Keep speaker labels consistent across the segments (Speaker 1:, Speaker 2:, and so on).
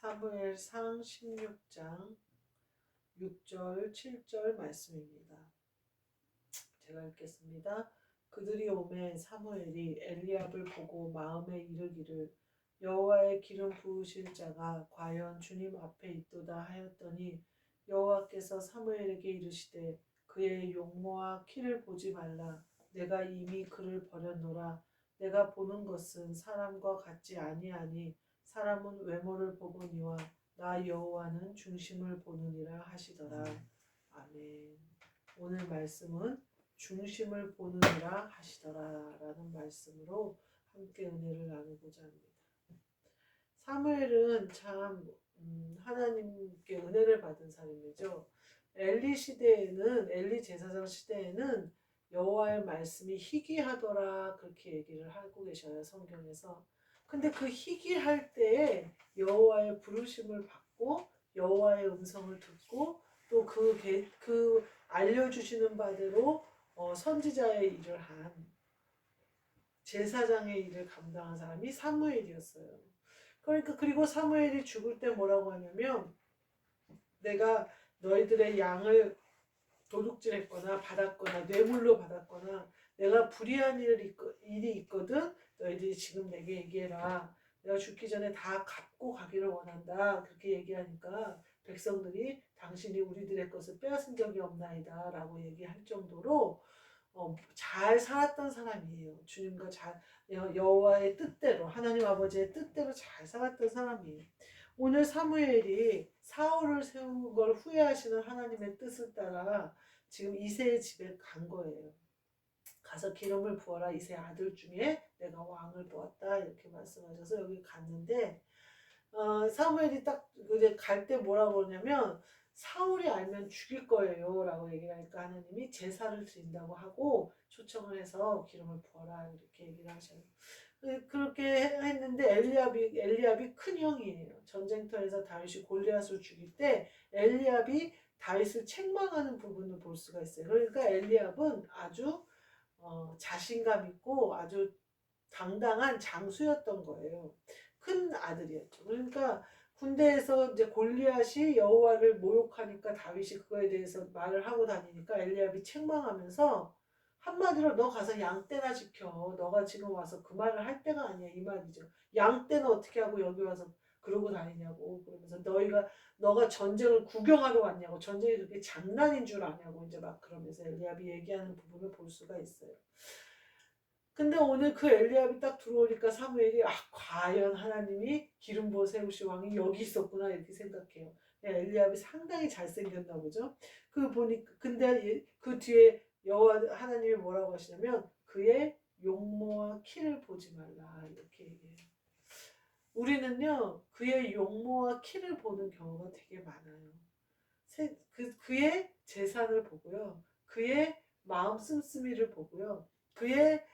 Speaker 1: 사무엘상 16장 6절 7절 말씀입니다. 제가 읽겠습니다. 그들이 오매 사무엘이 엘리압을 보고 마음에 이르기를 여호와의 기름 부으실 자가 과연 주님 앞에 있도다 하였더니 여호와께서 사무엘에게 이르시되 그의 용모와 키를 보지 말라. 내가 이미 그를 버렸노라. 내가 보는 것은 사람과 같지 아니하니 사람은 외모를 보거니와 나 여호와는 중심을 보느니라 하시더라. 아멘. 오늘 말씀은 중심을 보느니라 하시더라 라는 말씀으로 함께 은혜를 나누고자 합니다. 사무엘은 참 하나님께 은혜를 받은 사람이죠. 엘리 제사장 시대에는 여호와의 말씀이 희귀하더라 그렇게 얘기를 하고 계셔요, 성경에서. 근데 그 희귀할 때에 여호와의 부르심을 받고 여호와의 음성을 듣고 또 그 알려주시는 바대로 선지자의 일을 한 제사장의 일을 감당한 사람이 사무엘이었어요. 그러니까 그리고 사무엘이 죽을 때 뭐라고 하냐면 내가 너희들의 양을 도둑질했거나 받았거나 뇌물로 받았거나 내가 불의한 일이 있거든 너희들이 지금 내게 얘기해라. 내가 죽기 전에 다 갚고 가기를 원한다. 그렇게 얘기하니까 백성들이 당신이 우리들의 것을 빼앗은 적이 없나이다 라고 얘기할 정도로 잘 살았던 사람이에요. 주님과 여호와의 뜻대로 하나님 아버지의 뜻대로 잘 살았던 사람이에요. 오늘 사무엘이 사울을 세운 걸 후회하시는 하나님의 뜻을 따라 지금 이새의 집에 간 거예요. 가서 기름을 부어라. 이새 아들 중에 내가 왕을 보았다 이렇게 말씀하셔서 여기 갔는데 사무엘이 딱 갈 때 뭐라고 그러냐면 사울이 알면 죽일 거예요 라고 얘기를 하니까 하나님이 제사를 드린다고 하고 초청을 해서 기름을 부어라 이렇게 얘기를 하셔요. 그렇게 했는데 엘리압이 큰 형이에요. 전쟁터에서 다윗이 골리앗을 죽일 때 엘리압이 다윗을 책망하는 부분을 볼 수가 있어요. 그러니까 엘리압은 아주 자신감 있고 아주 당당한 장수였던 거예요. 큰 아들이었죠. 그러니까 군대에서 이제 골리앗이 여호와를 모욕하니까 다윗이 그거에 대해서 말을 하고 다니니까 엘리압이 책망하면서 한마디로 너 가서 양떼나 지켜. 너가 지금 와서 그 말을 할 때가 아니야 이 말이죠. 양떼는 어떻게 하고 여기 와서 그러고 다니냐고. 그러면서 너가 전쟁을 구경하러 왔냐고. 전쟁이 그렇게 장난인 줄 아냐고 이제 막 그러면서 엘리압이 얘기하는 부분을 볼 수가 있어요. 근데 오늘 그 엘리압이 딱 들어오니까 사무엘이 과연 하나님이 기름 부어 세우신 왕이 여기 있었구나 이렇게 생각해요. 엘리압이 상당히 잘생겼나 보죠. 근데 그 뒤에 여호와 하나님이 뭐라고 하시냐면 그의 용모와 키를 보지 말라 이렇게 얘기해요. 우리는요 그의 용모와 키를 보는 경우가 되게 많아요. 그의 재산을 보고요. 그의 마음 씀씀이를 보고요. 그의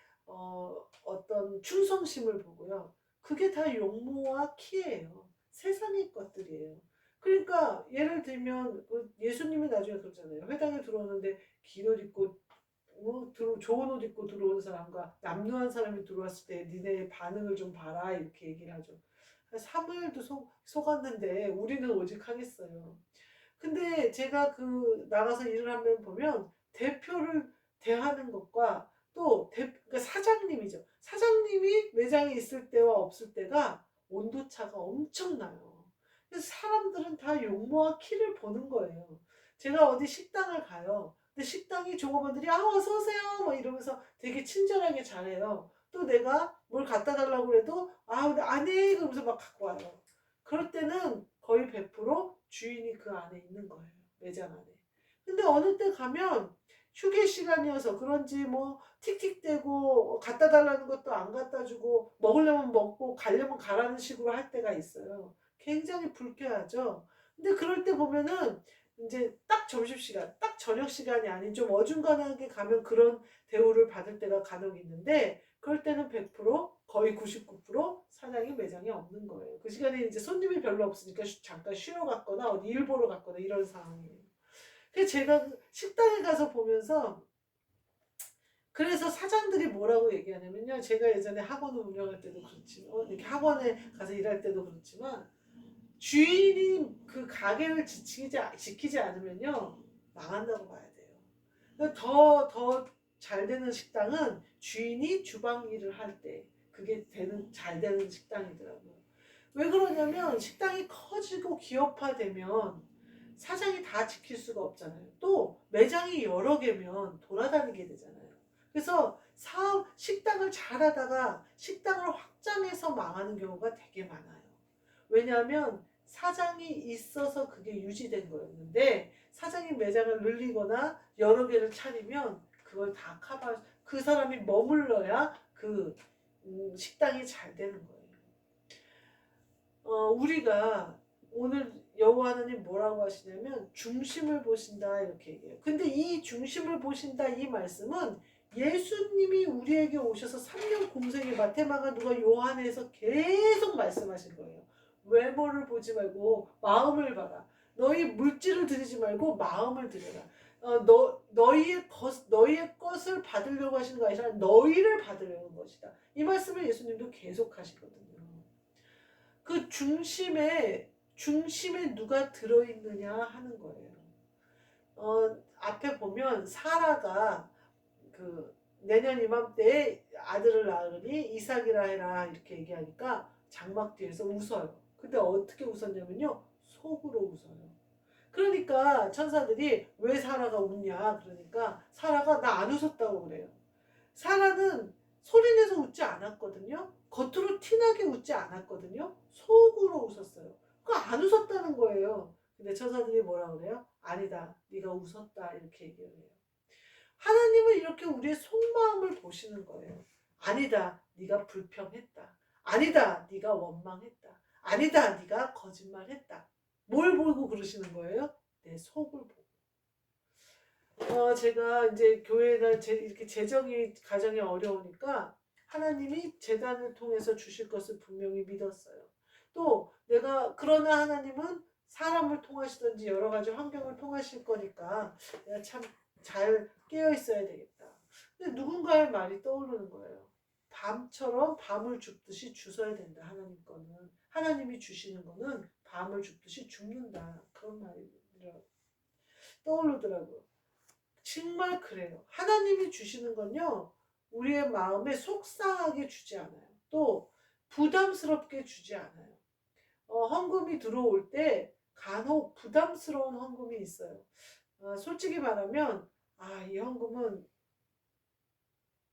Speaker 1: 어떤 충성심을 보고요. 그게 다 용모와 키예요. 세상의 것들이에요. 그러니까 예를 들면 예수님이 나중에 그러잖아요. 회당에 들어오는데 긴 옷 입고 좋은 옷 입고 들어온 사람과 남루한 사람이 들어왔을 때 니네 반응을 좀 봐라 이렇게 얘기를 하죠. 사무엘도 속았는데 우리는 오직 하겠어요. 근데 제가 나가서 일을 하면 보면 대표를 대하는 것과 또 그러니까 사장님이죠. 사장님이 매장에 있을 때와 없을 때가 온도차가 엄청나요. 그래서 사람들은 다 용모와 키를 보는 거예요. 제가 어디 식당을 가요. 근데 식당이 종업원들이 어서 오세요 뭐 이러면서 되게 친절하게 잘해요. 또 내가 뭘 갖다 달라고 해도 안해 그러면서 막 갖고 와요. 그럴 때는 거의 100% 주인이 그 안에 있는 거예요. 매장 안에. 근데 어느 때 가면 휴게 시간이어서 그런지 뭐 틱틱대고 갖다 달라는 것도 안 갖다 주고 먹으려면 먹고 가려면 가라는 식으로 할 때가 있어요. 굉장히 불쾌하죠. 근데 그럴 때 보면은 이제 딱 점심시간, 딱 저녁시간이 아닌 좀 어중간하게 가면 그런 대우를 받을 때가 간혹 있는데 그럴 때는 100% 거의 99% 사장이 매장에 없는 거예요. 그 시간에 이제 손님이 별로 없으니까 잠깐 쉬러 갔거나 어디 일 보러 갔거나 이런 상황이에요. 그래서 제가 식당에 가서 보면서 그래서 사장들이 뭐라고 얘기하냐면요. 제가 예전에 학원을 운영할 때도 그렇지만 이렇게 학원에 가서 일할 때도 그렇지만 주인이 그 가게를 지키지 않으면요 망한다고 봐야 돼요. 더 잘 되는 식당은 주인이 주방 일을 할 때 그게 잘 되는 식당이더라고요. 왜 그러냐면 식당이 커지고 기업화되면 사장이 다 지킬 수가 없잖아요. 또 매장이 여러 개면 돌아다니게 되잖아요. 그래서 식당을 잘하다가 식당을 확장해서 망하는 경우가 되게 많아요. 왜냐하면 사장이 있어서 그게 유지된 거였는데 사장이 매장을 늘리거나 여러 개를 차리면 그걸 다 그 사람이 머물러야 그 식당이 잘 되는 거예요. 우리가 오늘 여호와 하나님 뭐라고 하시냐면 중심을 보신다 이렇게 얘기해요. 근데 이 중심을 보신다 이 말씀은 예수님이 우리에게 오셔서 3년 공생의 마테마가 누가 요한에서 계속 말씀하신 거예요. 외모를 보지 말고 마음을 봐라. 너희 물질을 드리지 말고 마음을 드려라. 너희의 것을 받으려고 하시는 거 아니라 너희를 받으려는 것이다. 이 말씀을 예수님도 계속 하시거든요. 그 중심에 누가 들어있느냐 하는 거예요. 앞에 보면 사라가 그 내년 이맘때에 아들을 낳으니 이삭이라 해라 이렇게 얘기하니까 장막 뒤에서 웃어요. 근데 어떻게 웃었냐면요. 속으로 웃어요. 그러니까 천사들이 왜 사라가 웃냐 그러니까 사라가 나 안 웃었다고 그래요. 사라는 소리내서 웃지 않았거든요. 겉으로 티나게 웃지 않았거든요. 속으로 웃었어요. 그거 안 웃었다는 거예요. 근데 천사들이 뭐라 그래요? 아니다. 네가 웃었다. 이렇게 얘기를 해요. 하나님은 이렇게 우리의 속마음을 보시는 거예요. 아니다. 네가 불평했다. 아니다. 네가 원망했다. 아니다. 네가 거짓말했다. 뭘 보고 그러시는 거예요? 내 속을 보고. 제가 이제 교회나 이렇게 재정이 가정이 어려우니까 하나님이 재단을 통해서 주실 것을 분명히 믿었어요. 또 내가 그러나 하나님은 사람을 통하시든지 여러 가지 환경을 통하실 거니까 내가 참 잘 깨어 있어야 되겠다. 근데 누군가의 말이 떠오르는 거예요. 밤처럼 밤을 줍듯이 주셔야 된다. 하나님 거는 하나님이 주시는 거는 밤을 줍듯이 줍는다. 그런 말이 떠오르더라고요. 정말 그래요. 하나님이 주시는 건요, 우리의 마음에 속상하게 주지 않아요. 또 부담스럽게 주지 않아요. 헌금이 들어올 때 간혹 부담스러운 헌금이 있어요. 솔직히 말하면 이 헌금은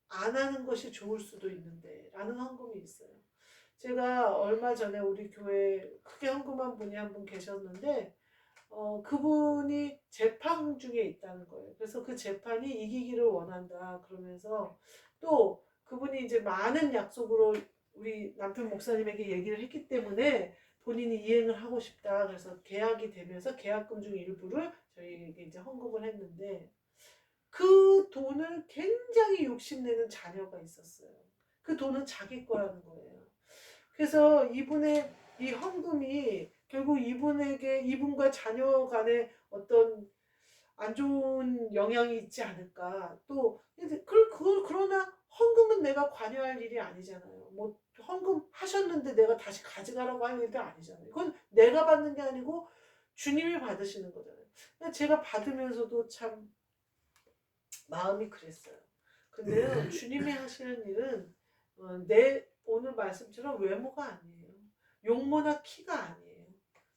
Speaker 1: 안 하는 것이 좋을 수도 있는데 라는 헌금이 있어요. 제가 얼마 전에 우리 교회에 크게 헌금한 분이 한 분 계셨는데 그분이 재판 중에 있다는 거예요. 그래서 그 재판이 이기기를 원한다. 그러면서 또 그분이 이제 많은 약속으로 우리 남편 목사님에게 얘기를 했기 때문에 본인이 이행을 하고 싶다. 그래서 계약이 되면서 계약금 중 일부를 저희에게 이제 헌금을 했는데 그 돈을 굉장히 욕심내는 자녀가 있었어요. 그 돈은 자기 거라는 거예요. 그래서 이분의 이 헌금이 결국 이분과 자녀 간에 어떤 안 좋은 영향이 있지 않을까. 또 그러나 헌금은 내가 관여할 일이 아니잖아요. 뭐 헌금 하셨는데 내가 다시 가져가라고 할 일도 아니잖아요. 이건 내가 받는 게 아니고 주님이 받으시는 거잖아요. 제가 받으면서도 참 마음이 그랬어요. 근데요, 주님이 하시는 일은 내 오늘 말씀처럼 외모가 아니에요. 용모나 키가 아니에요.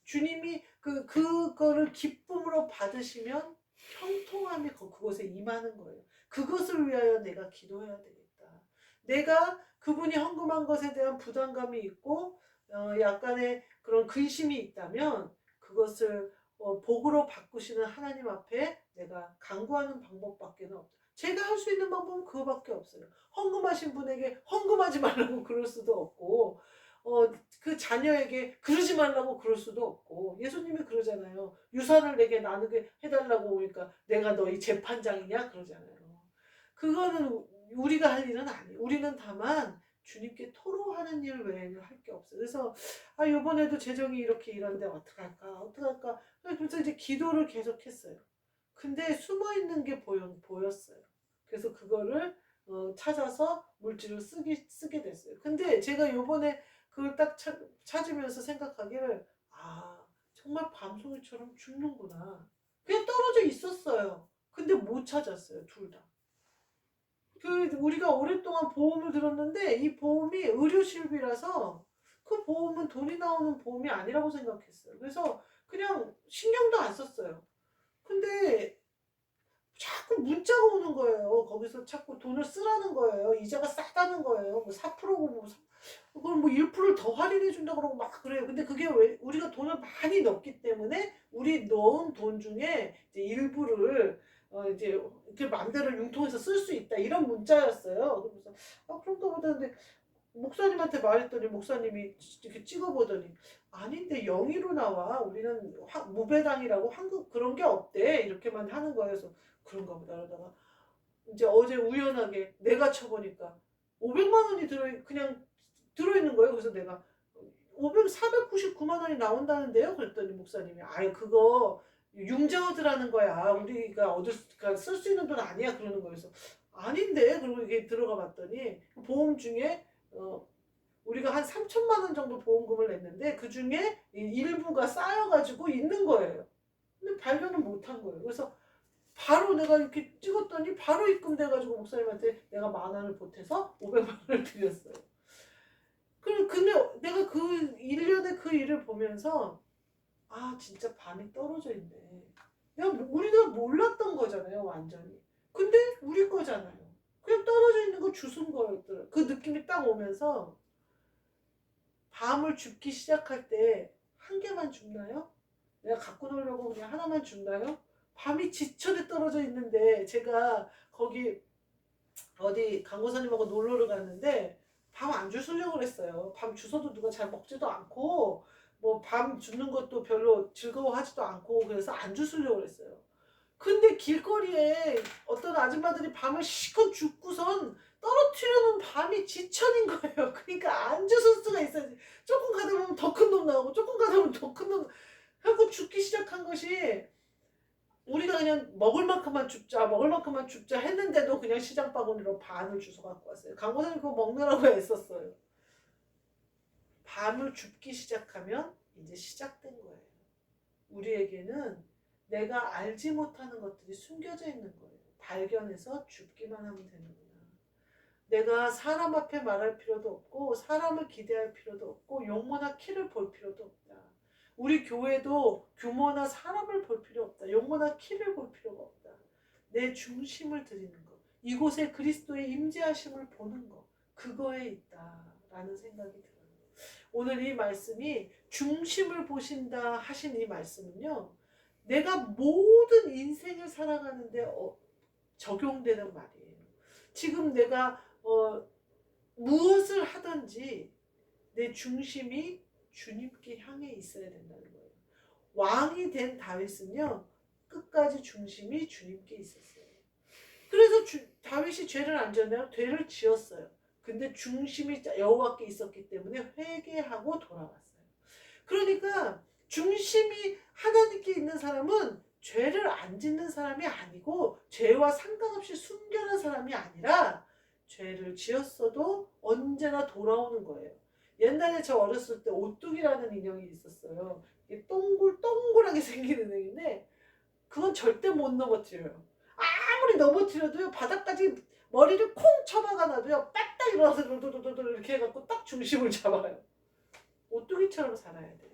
Speaker 1: 주님이 그거를 기쁨으로 받으시면 형통함이 그곳에 임하는 거예요. 그것을 위하여 내가 기도해야 되겠다. 내가 그분이 헌금한 것에 대한 부담감이 있고 약간의 그런 근심이 있다면 그것을 복으로 바꾸시는 하나님 앞에 내가 간구하는 방법밖에 없다. 제가 할 수 있는 방법은 그거밖에 없어요. 헌금하신 분에게 헌금하지 말라고 그럴 수도 없고 그 자녀에게 그러지 말라고 그럴 수도 없고 예수님이 그러잖아요. 유산을 내게 나누게 해달라고 오니까 내가 너희 재판장이냐 그러잖아요. 그거는 우리가 할 일은 아니에요. 우리는 다만 주님께 토로하는 일 외에는 할 게 없어요. 그래서 이번에도 재정이 이렇게 이런데 어떡할까. 그래서 이제 기도를 계속했어요. 근데 숨어있는 게 보였어요. 그래서 그거를 찾아서 물질을 쓰게 됐어요. 근데 제가 요번에 그걸 딱 찾으면서 생각하기를 아, 정말 밤송이처럼 죽는구나. 그냥 떨어져 있었어요. 근데 못 찾았어요, 둘 다. 우리가 오랫동안 보험을 들었는데 이 보험이 의료실비라서 그 보험은 돈이 나오는 보험이 아니라고 생각했어요. 그래서 그냥 신경도 안 썼어요. 근데 자꾸 문자가 오는 거예요. 거기서 자꾸 돈을 쓰라는 거예요. 이자가 싸다는 거예요. 뭐 4%고 뭐 그걸 뭐 1%를 더 할인해 준다 그러고 막 그래요. 근데 그게 왜 우리가 돈을 많이 넣기 때문에 우리 넣은 돈 중에 이제 일부를 이제 이렇게 맘대로 융통해서 쓸 수 있다 이런 문자였어요. 그래서 그런가 보다. 근데 목사님한테 말했더니 목사님이 이렇게 찍어보더니 아닌데 영의로 나와. 우리는 무배당이라고 한국 그런 게 없대. 이렇게만 하는 거예요. 그래서 그런가 보다 그러다가 이제 어제 우연하게 내가 쳐보니까 500만 원이 그냥 들어있는 거예요. 그래서 내가 499만 원이 나온다는데요. 그랬더니 목사님이 아예 그거 융자워드라는 거야. 우리가 쓸 수 있는 돈 아니야. 그러는 거예요. 그래서 아닌데. 그리고 이게 들어가 봤더니 보험 중에 우리가 한 3천만 원 정도 보험금을 냈는데 그 중에 일부가 쌓여가지고 있는 거예요. 근데 발견을 못한 거예요. 그래서 바로 내가 이렇게 찍었더니 바로 입금돼가지고 목사님한테 내가 10,000원을 보태서 500만 원을 드렸어요. 근데 내가 그 1년의 그 일을 보면서 아 진짜 밤이 떨어져 있네. 우리가 몰랐던 거잖아요 완전히. 근데 우리 거잖아요. 그냥 떨어져 있는 거 주순 거였더라. 그 느낌이 딱 오면서 밤을 줍기 시작할 때 한 개만 줍나요? 내가 갖고 놀려고 그냥 하나만 줍나요? 밤이 지천에 떨어져 있는데 제가 거기 어디 강호사님하고 놀러를 갔는데 밤 안 주시려고 그랬어요. 밤 주워도 누가 잘 먹지도 않고 뭐 밤 줍는 것도 별로 즐거워하지도 않고 그래서 안 주시려고 그랬어요. 근데 길거리에 어떤 아줌마들이 밤을 실컷 줍고선 떨어뜨려놓은 밤이 지천인 거예요. 그러니까 안 주실 수가 있어야지. 조금 가다 보면 더 큰 놈 나오고 조금 가다 보면 더 큰 놈 하고 죽기 시작한 것이 우리가 그냥 먹을 만큼만 줍자 했는데도 그냥 시장 바구니로 반을 주워 갖고 왔어요. 강고사님 그거 먹느라고 애썼어요. 밤을 줍기 시작하면 이제 시작된 거예요. 우리에게는 내가 알지 못하는 것들이 숨겨져 있는 거예요. 발견해서 줍기만 하면 되는구나. 내가 사람 앞에 말할 필요도 없고 사람을 기대할 필요도 없고 용모나 키를 볼 필요도 없다. 우리 교회도 규모나 사람을 볼 필요 없다. 용모나 키를 볼 필요가 없다. 내 중심을 드리는 것. 이곳에 그리스도의 임재하심을 보는 것. 그거에 있다라는 생각이 들어요. 오늘 이 말씀이 중심을 보신다 하신 이 말씀은요. 내가 모든 인생을 살아가는데 적용되는 말이에요. 지금 내가 무엇을 하든지 내 중심이 주님께 향해 있어야 된다는 거예요. 왕이 된 다윗은요. 끝까지 중심이 주님께 있었어요. 그래서 다윗이 죄를 안 지었나요? 죄를 지었어요. 근데 중심이 여호와께 있었기 때문에 회개하고 돌아왔어요. 그러니까 중심이 하나님께 있는 사람은 죄를 안 짓는 사람이 아니고 죄와 상관없이 순결한 사람이 아니라 죄를 지었어도 언제나 돌아오는 거예요. 옛날에 저 어렸을 때 오뚜기라는 인형이 있었어요. 이게 동글동글하게 생긴 인형인데 그건 절대 못 넘어뜨려요. 아무리 넘어뜨려도요 바닥까지 머리를 콩 쳐박아 놔도요 빽딱 일어나서 도도도도 이렇게 해갖고 딱 중심을 잡아요. 오뚜기처럼 살아야 돼요.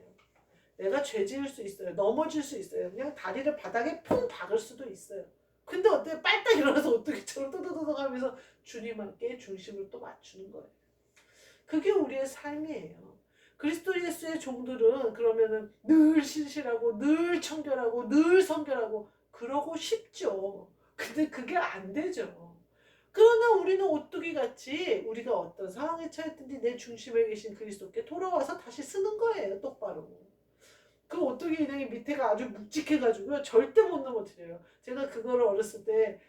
Speaker 1: 내가 죄 지을 수 있어요. 넘어질 수 있어요. 그냥 다리를 바닥에 퐁 박을 수도 있어요. 근데 어때요? 빨딱 일어나서 오뚜기처럼 도도도도 하면서 주님께 중심을 또 맞추는 거예요. 그게 우리의 삶이에요. 그리스도 예수의 종들은 그러면은 늘 신실하고 늘 청결하고 늘 성결하고 그러고 싶죠. 근데 그게 안 되죠. 그러나 우리는 오뚜기 같이 우리가 어떤 상황에 처했든지 내 중심에 계신 그리스도께 돌아와서 다시 쓰는 거예요. 똑바로. 그 오뚜기 인형이 밑에가 아주 묵직해가지고요. 절대 못 넘어뜨려요. 제가 그거를 어렸을 때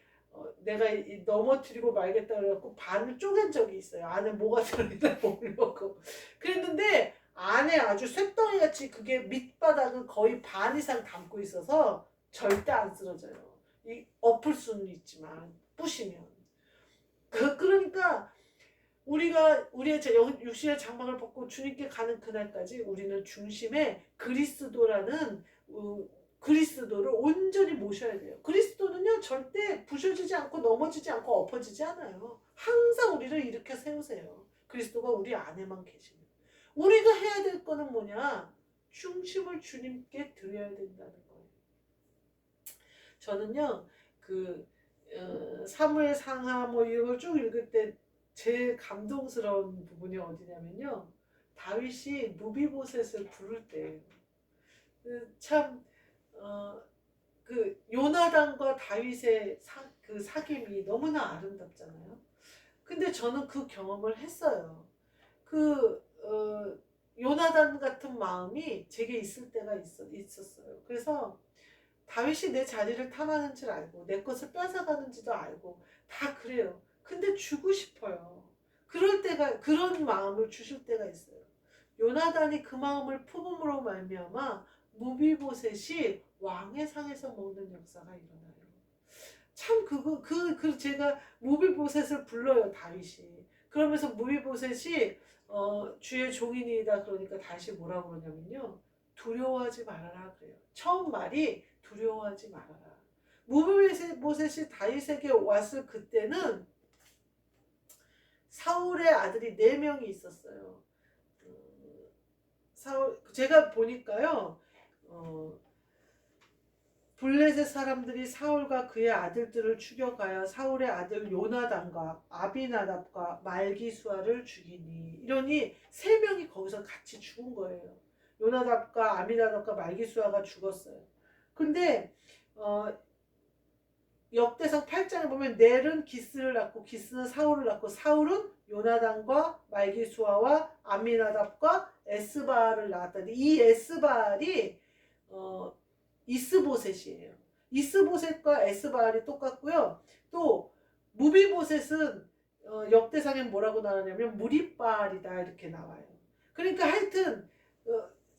Speaker 1: 내가 넘어뜨리고 말겠다 그래갖고 반을 쪼갠 적이 있어요. 안에 뭐가 들어있나 보려고. 그랬는데 안에 아주 쇳덩이 같이 그게 밑바닥을 거의 반 이상 담고 있어서 절대 안 쓰러져요. 엎을 수는 있지만 부시면. 그러니까 우리의 육신의 장막을 벗고 주님께 가는 그날까지 우리는 중심에 그리스도라는 그리스도를 온전히 모셔야 돼요. 그리스도는요 절대 부셔지지 않고 넘어지지 않고 엎어지지 않아요. 항상 우리를 일으켜 세우세요. 그리스도가 우리 안에만 계시면. 우리가 해야 될 거는 뭐냐? 중심을 주님께 드려야 된다는 거예요. 저는요 사무엘 상하 뭐 이런 걸 쭉 읽을 때 제일 감동스러운 부분이 어디냐면요. 다윗이 무비보셋을 부를 때 참 요나단과 다윗의 그 사귐이 너무나 아름답잖아요. 근데 저는 그 경험을 했어요. 요나단 같은 마음이 제게 있을 때가 있었어요. 그래서 다윗이 내 자리를 탐하는 줄 알고 내 것을 뺏어가는지도 알고 다 그래요. 근데 주고 싶어요. 그런 마음을 주실 때가 있어요. 요나단이 그 마음을 품음으로 말미암아 무비보셋이 왕의 상에서 먹는 역사가 일어나요. 참 제가 무비보셋을 불러요 다윗이. 그러면서 무비보셋이 주의 종이니이다 그러니까 다시 뭐라고 그러냐면요. 두려워하지 말아라 그래요. 처음 말이 두려워하지 말아라. 무비보셋이 다윗에게 왔을 그때는 사울의 아들이 4명이 있었어요. 제가 보니까요. 블레셋 사람들이 사울과 그의 아들들을 죽여가야 사울의 아들 요나단과 아비나답과 말기수아를 죽이니 이러니 3명이 거기서 같이 죽은 거예요. 요나답과 아비나답과 말기수아가 죽었어요. 근데 역대상 8장에 보면 넬은 기스를 낳고 기스는 사울을 낳고 사울은 요나단과 말기수아와 아미나답과 에스바를 낳았다는데 이 에스바알이 이스보셋이에요. 이스보셋과 에스바알이 똑같고요. 또 무비보셋은 역대상에 뭐라고 나오냐면 무리바알이다 이렇게 나와요. 그러니까 하여튼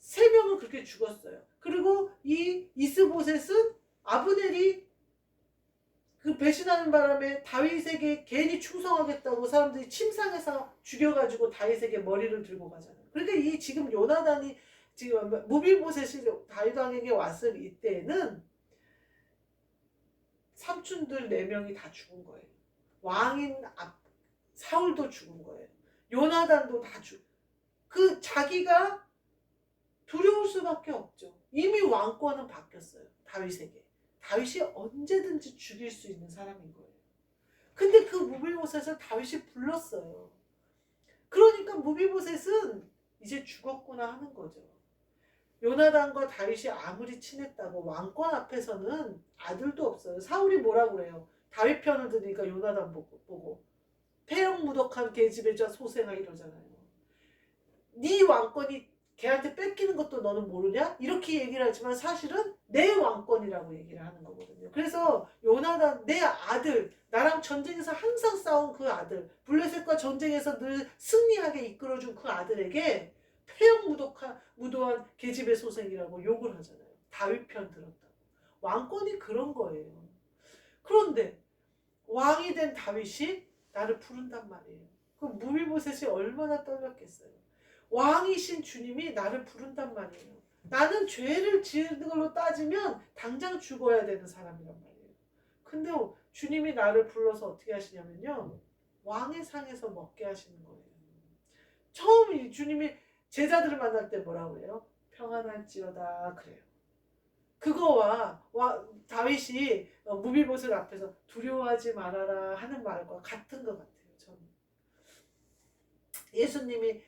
Speaker 1: 3명은 그렇게 죽었어요. 그리고 이 이스보셋은 아브넬이 그 배신하는 바람에 다윗에게 괜히 충성하겠다고 사람들이 침상에서 죽여가지고 다윗에게 머리를 들고 가잖아요. 그러니까 이 지금 요나단이 지금 무비보셋이 다윗 왕에게 왔을 이때는 삼촌들 4명이 다 죽은 거예요. 왕인 사울도 죽은 거예요. 요나단도 다 자기가 두려울 수밖에 없죠. 이미 왕권은 바뀌었어요. 다윗에게. 다윗이 언제든지 죽일 수 있는 사람인 거예요. 근데 그 무비보셋을 다윗이 불렀어요. 그러니까 무비보셋은 이제 죽었구나 하는 거죠. 요나단과 다윗이 아무리 친했다고 왕권 앞에서는 아들도 없어요. 사울이 뭐라고 그래요? 다윗 편을 들으니까 요나단 보고 폐역무덕한 계집의 자 소생아 이러잖아요. 네 왕권이 걔한테 뺏기는 것도 너는 모르냐? 이렇게 얘기를 하지만 사실은 내 왕권이라고 얘기를 하는 거거든요. 그래서 요나단 내 아들 나랑 전쟁에서 항상 싸운 그 아들 블레셋과 전쟁에서 늘 승리하게 이끌어준 그 아들에게 폐역무도한 계집의 소생이라고 욕을 하잖아요. 다윗 편 들었다고. 왕권이 그런 거예요. 그런데 왕이 된 다윗이 나를 부른단 말이에요. 그 무비보셋이 얼마나 떨렸겠어요. 왕이신 주님이 나를 부른단 말이에요. 나는 죄를 지은 걸로 따지면 당장 죽어야 되는 사람이란 말이에요. 근데 주님이 나를 불러서 어떻게 하시냐면요. 왕의 상에서 먹게 하시는 거예요. 처음 주님이 제자들을 만날 때 뭐라고 해요? 평안할지어다 그래요. 그거와 다윗이 무비보셋 앞에서 두려워하지 말아라 하는 말과 같은 것 같아요. 저는. 예수님이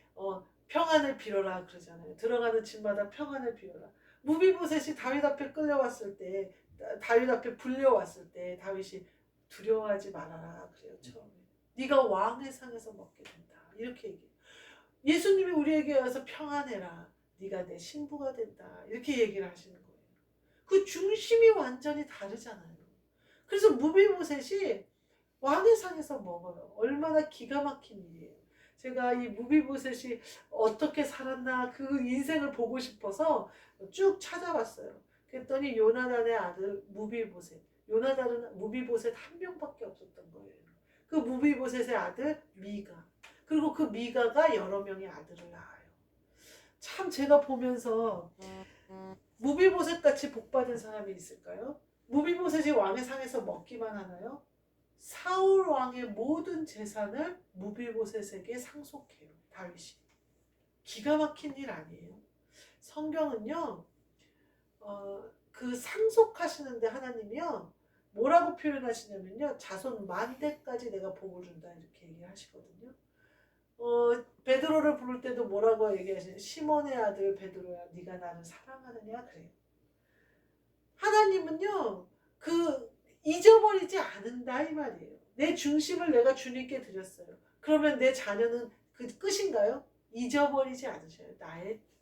Speaker 1: 평안을 빌어라 그러잖아요. 들어가는 집마다 평안을 빌어라. 무비보셋이 다윗 앞에 끌려왔을 때 다윗 앞에 불려왔을 때 다윗이 두려워하지 말아라 그래요. 처음에. 네가 왕의 상에서 먹게 된다. 이렇게 얘기해요. 예수님이 우리에게 와서 평안해라. 네가 내 신부가 된다. 이렇게 얘기를 하시는 거예요. 그 중심이 완전히 다르잖아요. 그래서 무비보셋이 왕의 상에서 먹어요. 얼마나 기가 막힌 일이에요. 제가 이 무비보셋이 어떻게 살았나 그 인생을 보고 싶어서 쭉 찾아봤어요. 그랬더니 요나단의 아들 무비보셋. 요나단은 무비보셋 한 명밖에 없었던 거예요. 그 무비보셋의 아들 미가. 그리고 그 미가가 여러 명의 아들을 낳아요. 참 제가 보면서 무비보셋 같이 복받은 사람이 있을까요? 무비보셋이 왕의 상에서 먹기만 하나요? 사울 왕의 모든 재산을 무비보셋에게 상속해요. 다윗이. 기가 막힌 일 아니에요. 성경은요. 그 상속하시는데 하나님이요. 뭐라고 표현하시냐면요. 자손 만대까지 내가 복을 준다 이렇게 얘기하시거든요. 베드로를 부를 때도 뭐라고 얘기하시냐. 시몬의 아들 베드로야 네가 나를 사랑하느냐 그래요. 하나님은요. 그 잊어버리지 않는다 이 말이에요. 내 중심을 내가 주님께 드렸어요. 그러면 내 자녀는 그 끝인가요? 잊어버리지 않으셔요.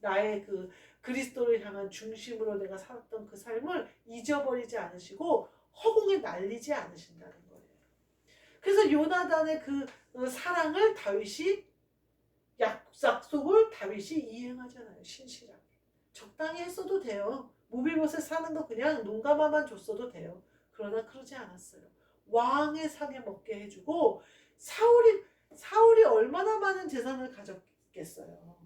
Speaker 1: 나의 그 그리스도를 향한 중심으로 내가 살았던 그 삶을 잊어버리지 않으시고 허공에 날리지 않으신다는 거예요. 그래서 요나단의 그 사랑을 다윗이 약속을 다윗이 이행하잖아요. 신실하게. 적당히 했어도 돼요. 무비보셋 사는 거 그냥 눈감아만 줬어도 돼요. 그러나 그러지 않았어요. 왕의 상에 먹게 해주고 사울이 얼마나 많은 재산을 가졌겠어요.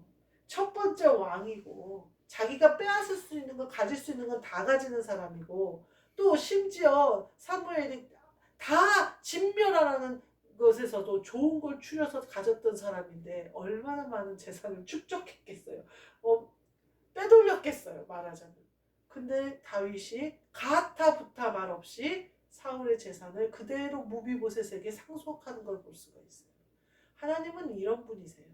Speaker 1: 첫 번째 왕이고 자기가 빼앗을 수 있는 거 가질 수 있는 건 다 가지는 사람이고 또 심지어 사무엘이 다 진멸하라는 것에서도 좋은 걸 추려서 가졌던 사람인데 얼마나 많은 재산을 축적했겠어요. 빼돌렸겠어요. 말하자면. 근데 다윗이 가타부타 말 없이 사울의 재산을 그대로 무비보셋에게 상속하는 걸 볼 수가 있어요. 하나님은 이런 분이세요.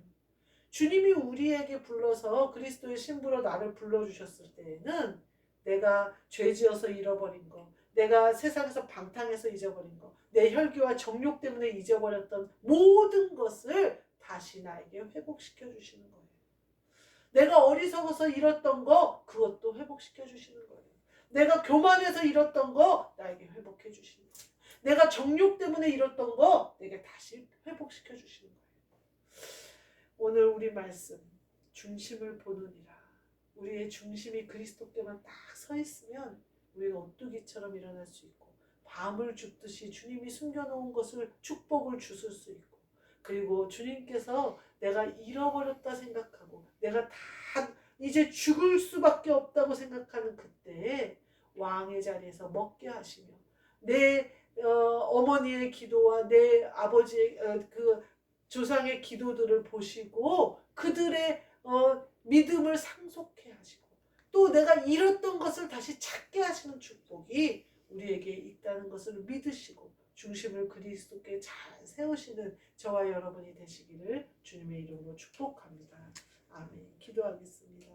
Speaker 1: 주님이 우리에게 불러서 그리스도의 신부로 나를 불러주셨을 때에는 내가 죄지어서 잃어버린 거, 내가 세상에서 방탕해서 잊어버린 거, 내 혈기와 정욕 때문에 잊어버렸던 모든 것을 다시 나에게 회복시켜 주시는 거예요. 내가 어리석어서 잃었던 거 그것도 회복시켜 주시는 거예요. 내가 교만해서 잃었던 거 나에게 회복해 주시는 거예요. 내가 정욕 때문에 잃었던 거 내게 다시 회복시켜 주시는 거예요. 오늘 우리 말씀 중심을 보느니라. 우리의 중심이 그리스도께만 딱 서 있으면 우리가 오뚜기처럼 일어날 수 있고 밤을 줍듯이 주님이 숨겨놓은 것을 축복을 주실 수 있고 그리고 주님께서 내가 잃어버렸다 생각하고 내가 다 이제 죽을 수밖에 없다고 생각하는 그때에 왕의 자리에서 먹게 하시며 내 어머니의 기도와 내 아버지의 그 조상의 기도들을 보시고 그들의 믿음을 상속해 하시고 또 내가 잃었던 것을 다시 찾게 하시는 축복이 우리에게 있다는 것을 믿으시고 중심을 그리스도께 잘 세우시는 저와 여러분이 되시기를 주님의 이름으로 축복합니다. 아멘. 기도하겠습니다.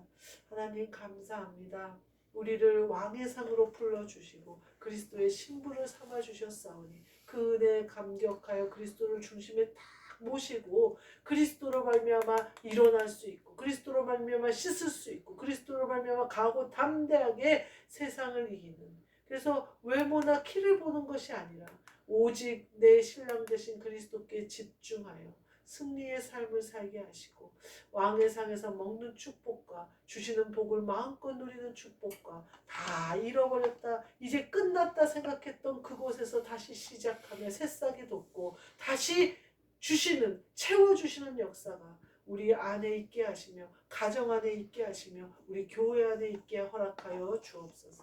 Speaker 1: 하나님 감사합니다. 우리를 왕의 상으로 불러주시고 그리스도의 신부를 삼아주셨사오니 그 은혜에 감격하여 그리스도를 중심에 딱 모시고 그리스도로 말미암아 일어날 수 있고 그리스도로 말미암아 씻을 수 있고 그리스도로 말미암아 강하고 담대하게 세상을 이기는 그래서 외모나 키를 보는 것이 아니라 오직 내 신랑 되신 그리스도께 집중하여 승리의 삶을 살게 하시고 왕의 상에서 먹는 축복과 주시는 복을 마음껏 누리는 축복과 다 잃어버렸다 이제 끝났다 생각했던 그곳에서 다시 시작하며 새싹이 돋고 다시 주시는 채워주시는 역사가 우리 안에 있게 하시며 가정 안에 있게 하시며 우리 교회 안에 있게 허락하여 주옵소서.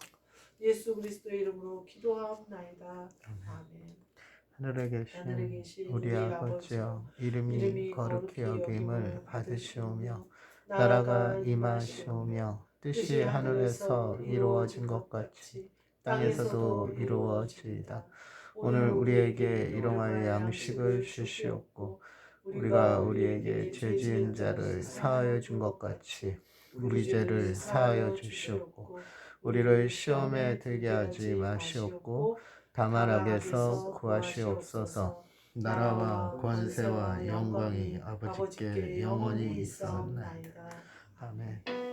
Speaker 1: 예수 그리스도의 이름으로 기도하옵나이다. 아멘.
Speaker 2: 하늘에 계신 우리 아버지여 이름이 거룩히 여김을 받으시오며 나라가 임하시오며 뜻이 하늘에서 이루어진 것 같이 땅에서도 이루어지이다. 오늘 우리에게 일용할 양식을 주시옵고 우리가 우리에게 죄 지은 자를 사하여 준 것 같이 우리 죄를 사하여 주시옵고 우리를 시험에 들게 하지 마시옵고 다만 악에서 구하시옵소서. 나라와 권세와 영광이 아버지께 영원히 있사옵나이다. 아멘.